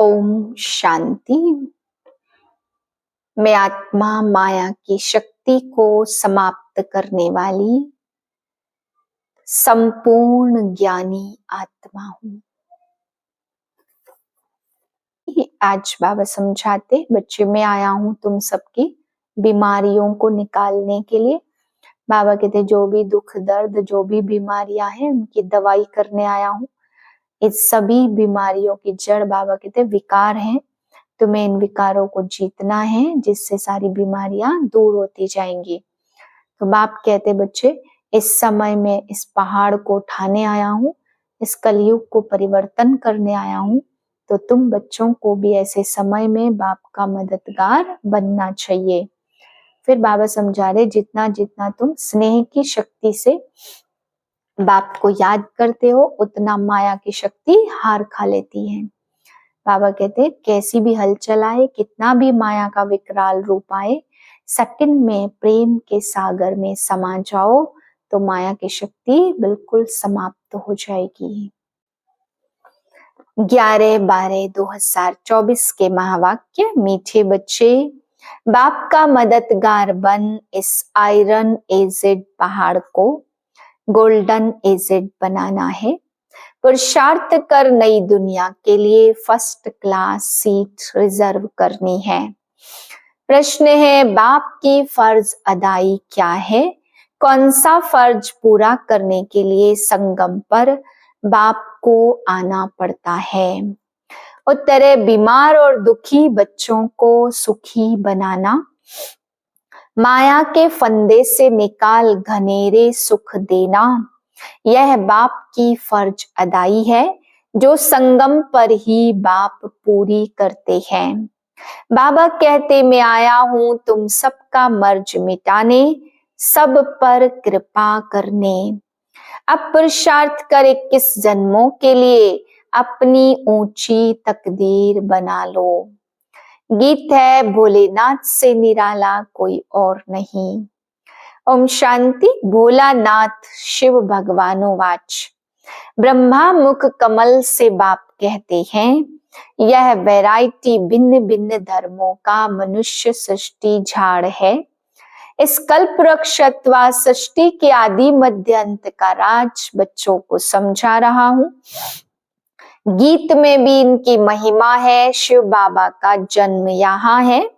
ओम शांति। मैं आत्मा माया की शक्ति को समाप्त करने वाली संपूर्ण ज्ञानी आत्मा हूँ। आज बाबा समझाते बच्चे, मैं आया हूँ तुम सबकी बीमारियों को निकालने के लिए। बाबा कहते जो भी दुख दर्द जो भी बीमारियां हैं उनकी दवाई करने आया हूँ। इस सभी बीमारियों की जड़ बाबा कहते विकार हैं। तुम्हें इन विकारों को जीतना है जिससे सारी बीमारियां दूर होती जाएंगी। तो बाप कहते बच्चे, इस समय में इस पहाड़ को उठाने आया हूँ, इस कलयुग को परिवर्तन करने आया हूँ। तो तुम बच्चों को भी ऐसे समय में बाप का मददगार बनना चाहिए। फिर बाबा समझा रहे, जितना जितना तुम स्नेह की शक्ति से बाप को याद करते हो उतना माया की शक्ति हार खा लेती है। बाबा कहते कैसी भी हलचल आए, कितना भी माया का विकराल रूप आए, सेकंड में प्रेम के सागर में समा जाओ तो माया की शक्ति बिल्कुल समाप्त हो जाएगी। 11/12/2024 के महावाक्य। मीठे बच्चे, बाप का मददगार बन इस आयरन एजेड पहाड़ को गोल्डन एजेड बनाना है। पुरुषार्थ कर नई दुनिया के लिए फर्स्ट क्लास सीट रिजर्व करनी है। प्रश्न है, बाप की फर्ज अदाई क्या है? कौन सा फर्ज पूरा करने के लिए संगम पर बाप को आना पड़ता है? उत्तर है, बीमार और दुखी बच्चों को सुखी बनाना, माया के फंदे से निकाल घनेरे सुख देना। यह बाप की फर्ज अदाई है जो संगम पर ही बाप पूरी करते हैं। बाबा कहते, मैं आया हूँ तुम सबका मर्ज मिटाने, सब पर कृपा करने। अब पुरुषार्थ कर 21 जन्मों के लिए अपनी ऊंची तकदीर बना लो। गीत है, भोलेनाथ से निराला कोई और नहीं। ओम शांति। भोलानाथ शिव भगवानो वाच। ब्रह्मा मुख कमल से बाप कहते हैं, यह वैरायटी भिन्न भिन्न धर्मों का मनुष्य सृष्टि झाड़ है। इस कल्प वृक्ष अथवा सृष्टि के आदि मध्य अंत का राज बच्चों को समझा रहा हूँ। गीत में भी इनकी महिमा है। शिव बाबा का जन्म यहाँ है।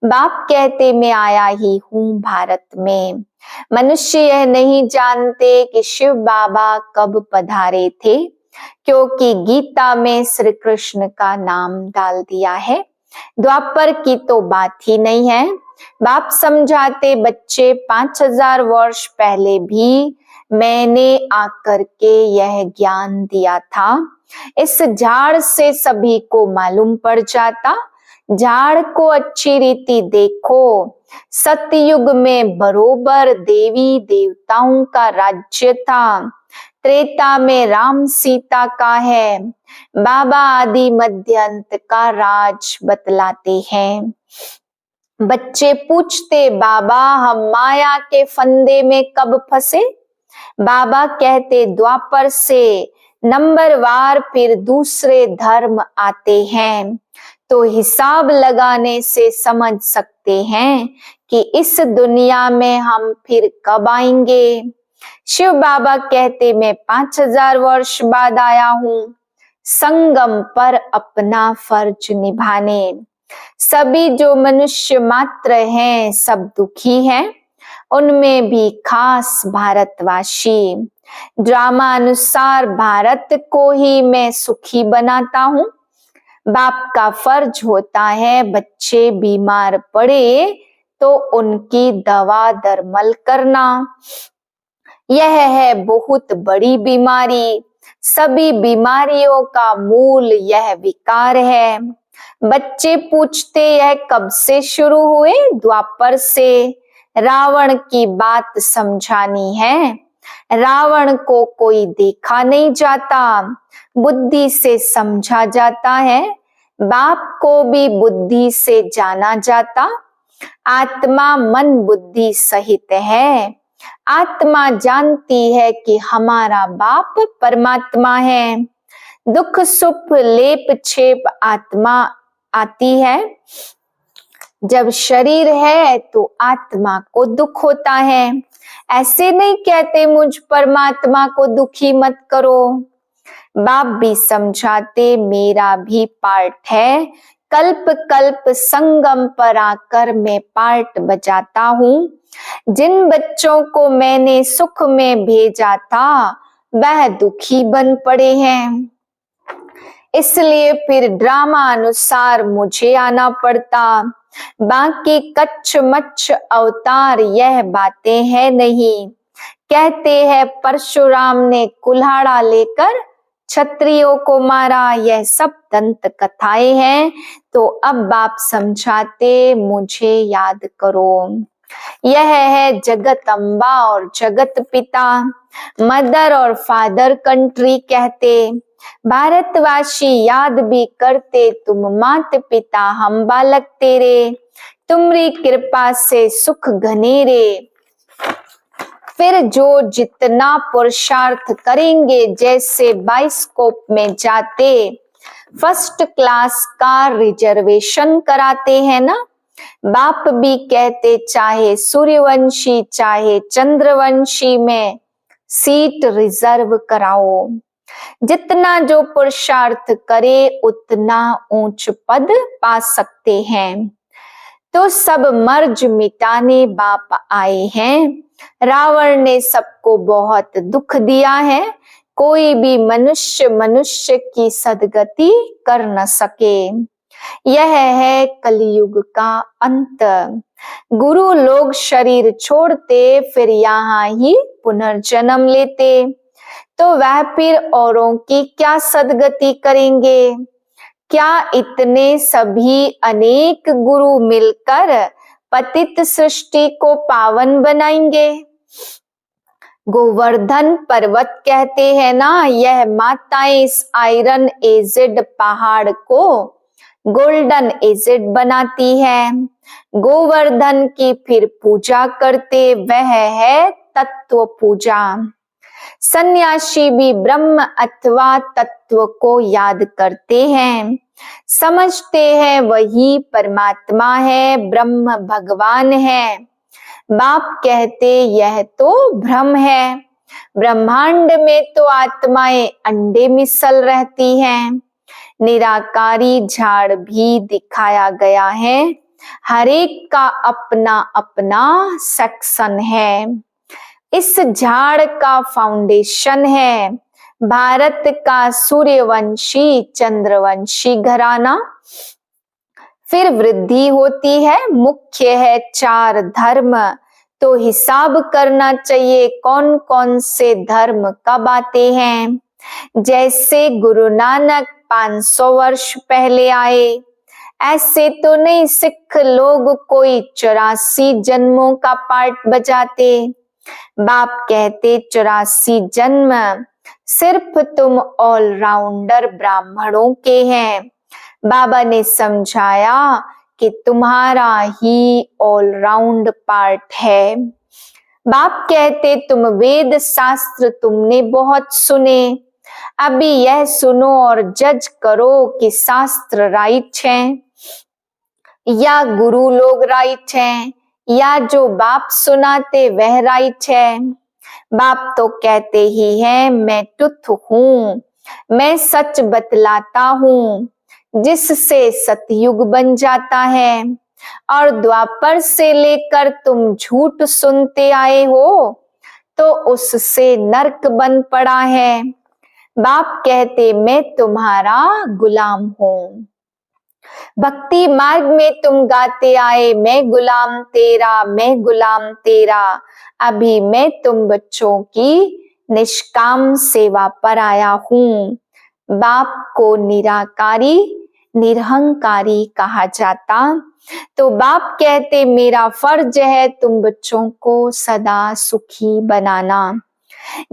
बाप कहते, मैं आया ही हूँ भारत में। मनुष्य यह नहीं जानते कि शिव बाबा कब पधारे थे, क्योंकि गीता में श्री कृष्ण का नाम डाल दिया है। द्वापर की तो बात ही नहीं है। बाप समझाते, बच्चे 5000 वर्ष पहले भी मैंने आकर के यह ज्ञान दिया था। इस झाड़ से सभी को मालूम पड़ जाता। झाड़ को अच्छी रीति देखो। सतयुग में बरोबर देवी देवताओं का राज्य था। त्रेता में राम सीता का है। बाबा आदि मध्य अंत का राज बतलाते हैं। बच्चे पूछते, बाबा हम माया के फंदे में कब फंसे? बाबा कहते, द्वापर से नंबरवार फिर दूसरे धर्म आते हैं, तो हिसाब लगाने से समझ सकते हैं कि इस दुनिया में हम फिर कब आएंगे। शिव बाबा कहते, मैं 5000 वर्ष बाद आया हूँ संगम पर अपना फर्ज निभाने। सभी जो मनुष्य मात्र हैं सब दुखी हैं, उनमें भी खास भारतवासी। ड्रामा अनुसार भारत को ही मैं सुखी बनाता हूँ। बाप का फर्ज होता है बच्चे बीमार पड़े तो उनकी दवा दरमल करना। यह है बहुत बड़ी बीमारी। सभी बीमारियों का मूल यह विकार है। बच्चे पूछते, यह कब से शुरू हुए? द्वापर से। रावण की बात समझानी है। रावण को कोई देखा नहीं जाता, बुद्धि से समझा जाता है। बाप को भी बुद्धि से जाना जाता। आत्मा मन बुद्धि सहित है। आत्मा जानती है कि हमारा बाप परमात्मा है। दुख सुख लेप छेप आत्मा आती है। जब शरीर है तो आत्मा को दुख होता है। ऐसे नहीं कहते मुझ परमात्मा को दुखी मत करो। बाप भी समझाते मेरा भी पार्ट है, कल्प कल्प संगम पर आकर मैं पार्ट बजाता हूँ। जिन बच्चों को मैंने सुख में भेजा था वह दुखी बन पड़े हैं, इसलिए फिर ड्रामा अनुसार मुझे आना पड़ता। बाकी कच्छ मच्छ अवतार यह बातें है नहीं। कहते हैं परशुराम ने कुल्हाड़ा लेकर क्षत्रियों को मारा, यह सब दंत कथाएं हैं। तो अब बाप समझाते मुझे याद करो। यह है जगत अम्बा और जगत पिता, मदर और फादर कंट्री कहते। भारतवासी याद भी करते तुम मात पिता हम बालक तेरे। तुम्हारी कृपा से सुख घनेरे, फिर जो जितना पुरुषार्थ करेंगे, जैसे बाइस्कोप में जाते फर्स्ट क्लास का रिजर्वेशन कराते हैं ना। बाप भी कहते चाहे सूर्यवंशी चाहे चंद्रवंशी में सीट रिजर्व कराओ। जितना जो पुरुषार्थ करे उतना ऊंच पद पा सकते हैं। तो सब मर्ज मिटाने बाप आए हैं। रावण ने सबको बहुत दुख दिया है, कोई भी मनुष्य मनुष्य की सदगति कर न सके। यह है कलयुग का अंत। गुरु लोग शरीर छोड़ते फिर यहाँ ही पुनर्जन्म लेते, तो वह फिर औरों की क्या सदगति करेंगे। क्या इतने सभी अनेक गुरु मिलकर पतित सृष्टि को पावन बनाएंगे। गोवर्धन पर्वत कहते हैं ना, यह माताएं इस आयरन एजेड पहाड़ को गोल्डन एजेड बनाती है। गोवर्धन की फिर पूजा करते, वह है तत्व पूजा। सन्यासी भी ब्रह्म अथवा तत्व को याद करते हैं, समझते हैं वही परमात्मा है, ब्रह्म भगवान है। बाप कहते यह तो भ्रम है, ब्रह्मांड में तो आत्माएं अंडे मिसल रहती हैं। निराकारी झाड़ भी दिखाया गया है, हर एक का अपना अपना सेक्शन है। इस झाड़ का फाउंडेशन है भारत का सूर्यवंशी चंद्रवंशी घराना। फिर वृद्धि होती है, मुख्य है 4 धर्म। तो हिसाब करना चाहिए कौन कौन से धर्म कब आते हैं। जैसे गुरु नानक 500 वर्ष पहले आए, ऐसे तो नहीं सिख लोग कोई 84 जन्मों का पार्ट बजाते। बाप कहते 84 जन्म सिर्फ तुम ऑलराउंडर ब्राह्मणों के हैं। बाबा ने समझाया कि तुम्हारा ही ऑलराउंड पार्ट है। बाप कहते तुम वेद शास्त्र तुमने बहुत सुने, अभी यह सुनो और जज करो कि शास्त्र राइट हैं या गुरु लोग राइट हैं या जो बाप सुनाते वह राइट है। बाप तो कहते ही हैं मैं तुथ हूँ, मैं सच बतलाता हूँ, जिससे सतयुग बन जाता है। और द्वापर से लेकर तुम झूठ सुनते आए हो तो उससे नरक बन पड़ा है। बाप कहते मैं तुम्हारा गुलाम हूँ। भक्ति मार्ग में तुम गाते आए मैं गुलाम तेरा, मैं गुलाम तेरा। अभी मैं तुम बच्चों की निष्काम सेवा पर आया हूँ। बाप को निराकारी निरहंकारी कहा जाता। तो बाप कहते मेरा फर्ज है तुम बच्चों को सदा सुखी बनाना।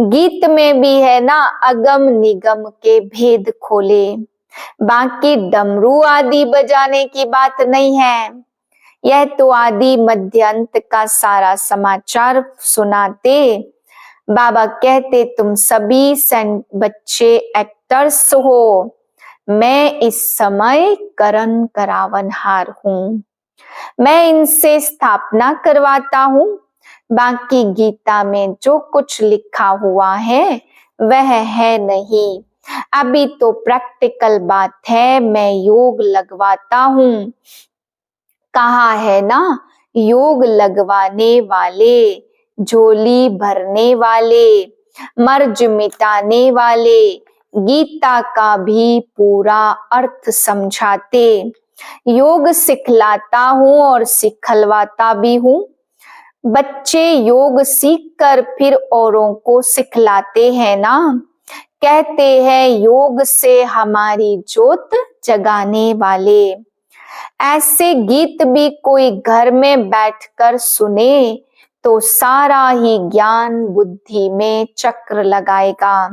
गीत में भी है ना, अगम निगम के भेद खोले। बाकी डमरू आदि बजाने की बात नहीं है, यह तो आदि मध्य अंत का सारा समाचार सुनाते। बाबा कहते तुम सभी बच्चे एक्टर्स हो, मैं इस समय करण करावनहार हूँ, मैं इनसे स्थापना करवाता हूँ। बाकी गीता में जो कुछ लिखा हुआ है वह है नहीं, अभी तो प्रैक्टिकल बात है, मैं योग लगवाता हूँ। कहा है ना, योग लगवाने वाले, झोली भरने वाले, मर्ज मिटाने वाले, गीता का भी पूरा अर्थ समझाते। योग सिखलाता हूँ और सिखलवाता भी हूँ। बच्चे योग सीखकर फिर औरों को सिखलाते हैं ना। कहते हैं योग से हमारी ज्योत जगाने वाले। ऐसे गीत भी कोई घर में बैठकर सुने तो सारा ही ज्ञान बुद्धि में चक्र लगाएगा।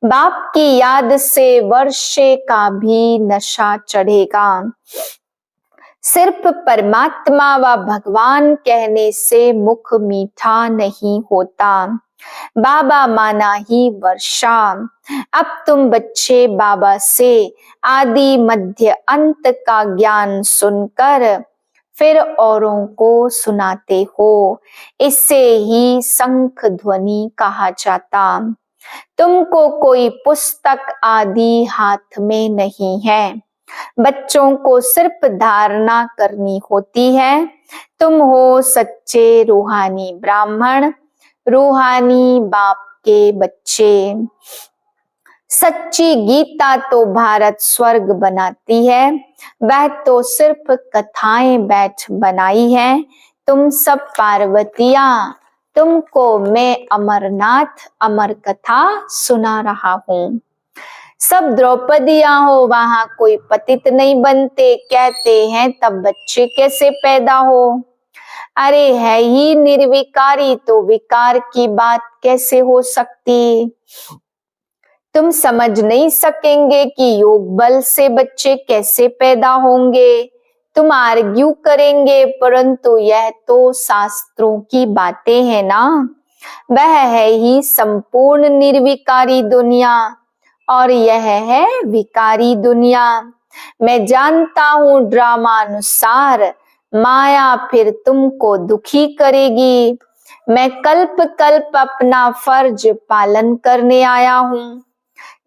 बाप की याद से वर्षे का भी नशा चढ़ेगा। सिर्फ परमात्मा व भगवान कहने से मुख मीठा नहीं होता, बाबा माना ही वर्षा। अब तुम बच्चे बाबा से आदि मध्य अंत का ज्ञान सुनकर फिर औरों को सुनाते हो, इसे ही शंख ध्वनि कहा जाता। तुमको कोई पुस्तक आदि हाथ में नहीं है, बच्चों को सिर्फ धारणा करनी होती है। तुम हो सच्चे रूहानी ब्राह्मण, रूहानी बाप के बच्चे। सच्ची गीता तो भारत स्वर्ग बनाती है, वह तो सिर्फ कथाएं बैठ बनाई है। तुम सब पार्वतियां, तुमको मैं अमरनाथ अमर कथा सुना रहा हूँ। सब द्रौपदियां हो, वहां कोई पतित नहीं बनते। कहते हैं तब बच्चे कैसे पैदा हो, अरे है ही निर्विकारी तो विकार की बात कैसे हो सकती। तुम समझ नहीं सकेंगे कि योग बल से बच्चे कैसे पैदा होंगे। तुम आर्ग्यू करेंगे, परंतु यह तो शास्त्रों की बातें हैं ना। वह है ही संपूर्ण निर्विकारी दुनिया और यह है विकारी दुनिया। मैं जानता हूँ ड्रामा अनुसार माया फिर तुमको दुखी करेगी। मैं कल्प कल्प अपना फर्ज पालन करने आया हूँ।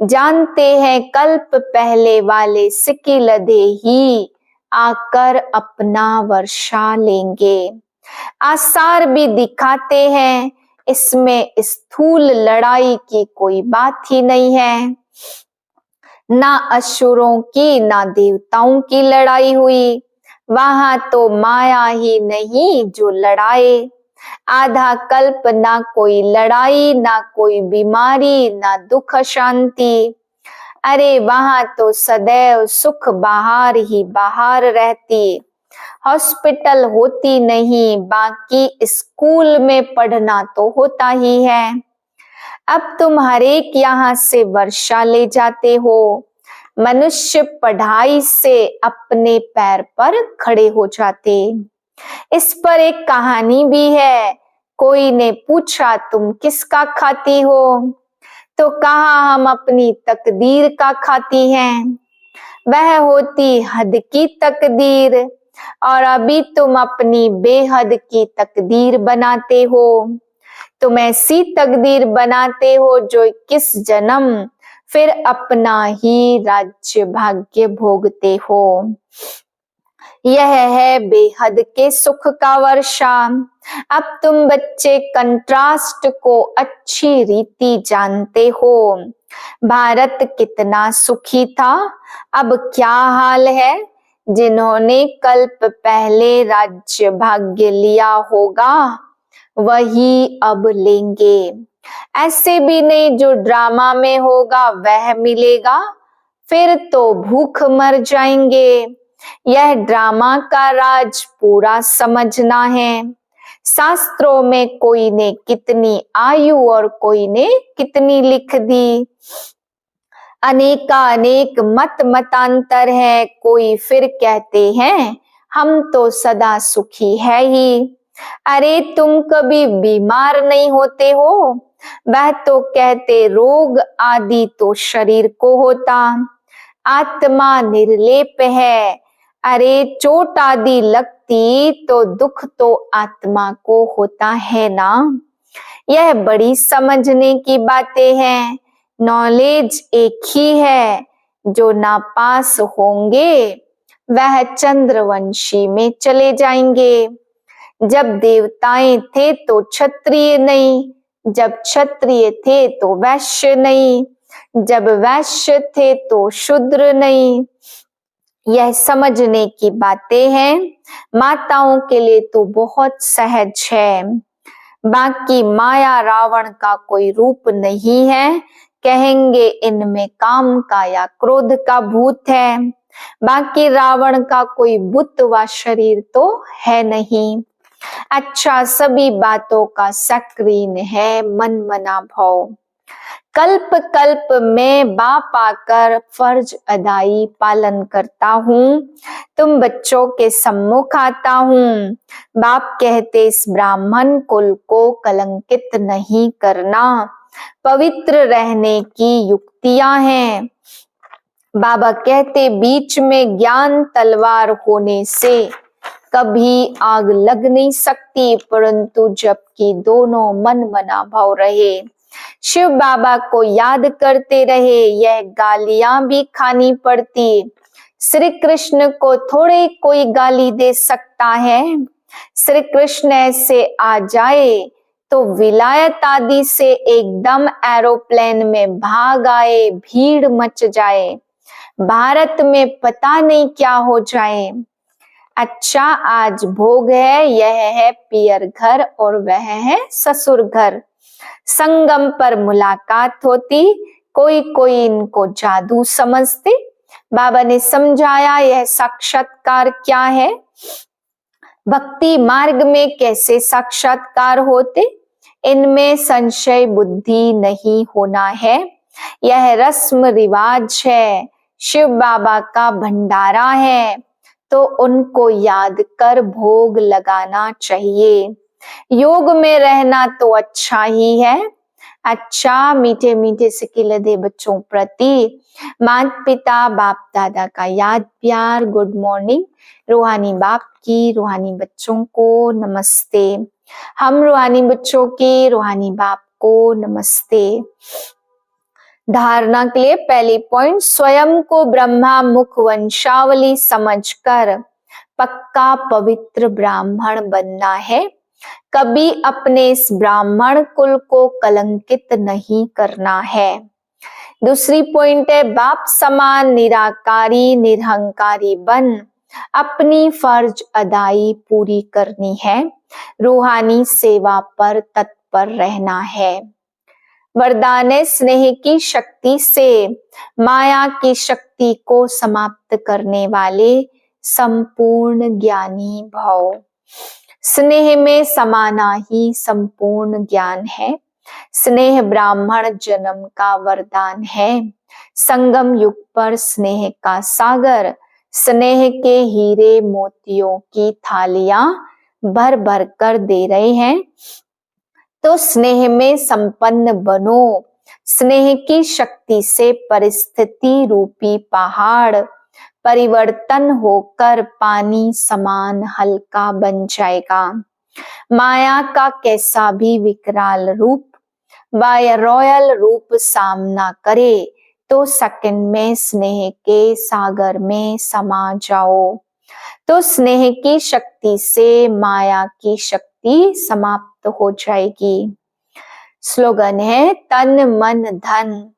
जानते हैं कल्प पहले वाले सिक्की लदे ही आकर अपना वर्षा लेंगे। आसार भी दिखाते हैं, इसमें स्थूल लड़ाई की कोई बात ही नहीं है। ना असुरों की ना देवताओं की लड़ाई हुई, वहां तो माया ही नहीं जो लड़ाए। आधा कल्प ना कोई लड़ाई, ना कोई बीमारी, ना दुख शांति। अरे वहां तो सदैव सुख बाहर ही बाहर रहती। हॉस्पिटल होती नहीं, बाकी स्कूल में पढ़ना तो होता ही है। अब तुम हरेक यहाँ से वर्षा ले जाते हो। मनुष्य पढ़ाई से अपने पैर पर खड़े हो जाते। इस पर एक कहानी भी है। कोई ने पूछा तुम किसका खाती हो, तो कहा हम अपनी तकदीर का खाती हैं। वह होती हद की तकदीर और अभी तुम अपनी बेहद की तकदीर बनाते हो। तुम ऐसी तकदीर बनाते हो जो 21 जन्म फिर अपना ही राज्य भाग्य भोगते हो। यह है बेहद के सुख का वर्षा। अब तुम बच्चे कंट्रास्ट को अच्छी रीति जानते हो। भारत कितना सुखी था, अब क्या हाल है। जिन्होंने कल्प पहले राज्य भाग्य लिया होगा वही अब लेंगे। ऐसे भी नहीं जो ड्रामा में होगा वह मिलेगा, फिर तो भूख मर जाएंगे। यह ड्रामा का राज पूरा समझना है। शास्त्रों में कोई ने कितनी आयु और कोई ने कितनी लिख दी। अनेक मत मतांतर है। कोई फिर कहते हैं हम तो सदा सुखी है ही। अरे तुम कभी बीमार नहीं होते हो, वह तो कहते रोग आदि तो शरीर को होता, आत्मा निर्लेप है। अरे चोट आदि लगती तो दुख तो आत्मा को होता है ना। यह बड़ी समझने की बातें हैं। नॉलेज एक ही है, जो नापास होंगे वह चंद्रवंशी में चले जाएंगे। जब देवताएं थे तो क्षत्रिय नहीं, जब क्षत्रिय थे तो वैश्य नहीं, जब वैश्य थे तो शूद्र नहीं। यह समझने की बातें हैं। माताओं के लिए तो बहुत सहज है। बाकी माया रावण का कोई रूप नहीं है, कहेंगे इनमें काम का या क्रोध का भूत है। बाकी रावण का कोई बुत व शरीर तो है नहीं। अच्छा, सभी बातों का सक्रीन है मन मना भाव। कल्प कल्प में बाप आकर फर्ज अदाई पालन करता हूँ, तुम बच्चों के सम्मुख आता हूँ। बाप कहते इस ब्राह्मण कुल को कलंकित नहीं करना, पवित्र रहने की युक्तियां हैं। बाबा कहते बीच में ज्ञान तलवार होने से कभी आग लग नहीं सकती, परंतु जबकि दोनों मन मना भाव रहे, शिव बाबा को याद करते रहे, यह गालियां भी खानी पड़ती। श्री कृष्ण को थोड़े कोई गाली दे सकता है। श्री कृष्ण ऐसे आ जाए तो विलायत आदि से एकदम एरोप्लेन में भाग आए, भीड़ मच जाए, भारत में पता नहीं क्या हो जाए। अच्छा, आज भोग है, यह है पियर घर और वह है ससुर घर। संगम पर मुलाकात होती, कोई कोई इनको जादू समझते। बाबा ने समझाया यह साक्षात्कार क्या है, भक्ति मार्ग में कैसे साक्षात्कार होते, इनमें संशय बुद्धि नहीं होना है। यह रस्म रिवाज है, शिव बाबा का भंडारा है, तो उनको याद कर भोग लगाना चाहिए। योग में रहना तो अच्छा ही है। अच्छा, मीठे मीठे सिकिल दे बच्चों प्रति माता पिता बाप दादा का याद प्यार गुड मॉर्निंग। रूहानी बाप की रूहानी बच्चों को नमस्ते। हम रूहानी बच्चों की रूहानी बाप को नमस्ते। धारणा के लिए पहली पॉइंट, स्वयं को ब्रह्मा मुख वंशावली समझकर पक्का पवित्र ब्राह्मण बनना है। कभी अपने इस ब्राह्मण कुल को कलंकित नहीं करना है। दूसरी पॉइंट है, बाप समान निराकारी निरहंकारी बन अपनी फर्ज अदाई पूरी करनी है। रूहानी सेवा पर तत्पर रहना है। वरदान है, स्नेह की शक्ति से माया की शक्ति को समाप्त करने वाले संपूर्ण ज्ञानी भव। स्नेह में समाना ही संपूर्ण ज्ञान है। स्नेह ब्राह्मण जन्म का वरदान है। संगम युग पर स्नेह का सागर, स्नेह के हीरे मोतियों की थालियां भर भर कर दे रहे हैं। तो स्नेह में संपन्न बनो। स्नेह की शक्ति से परिस्थिति रूपी पहाड़ परिवर्तन होकर पानी समान हल्का बन जाएगा। माया का कैसा भी विकराल रूप व रॉयल रूप सामना करे तो सेकंड में स्नेह के सागर में समा जाओ। तो स्नेह की शक्ति से माया की शक्ति समाप्त हो जाएगी। स्लोगन है, तन मन धन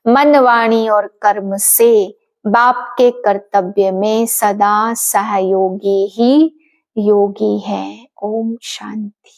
मन वाणी और कर्म से बाप के कर्तव्य में सदा सहयोगी ही योगी है। ओम शांति।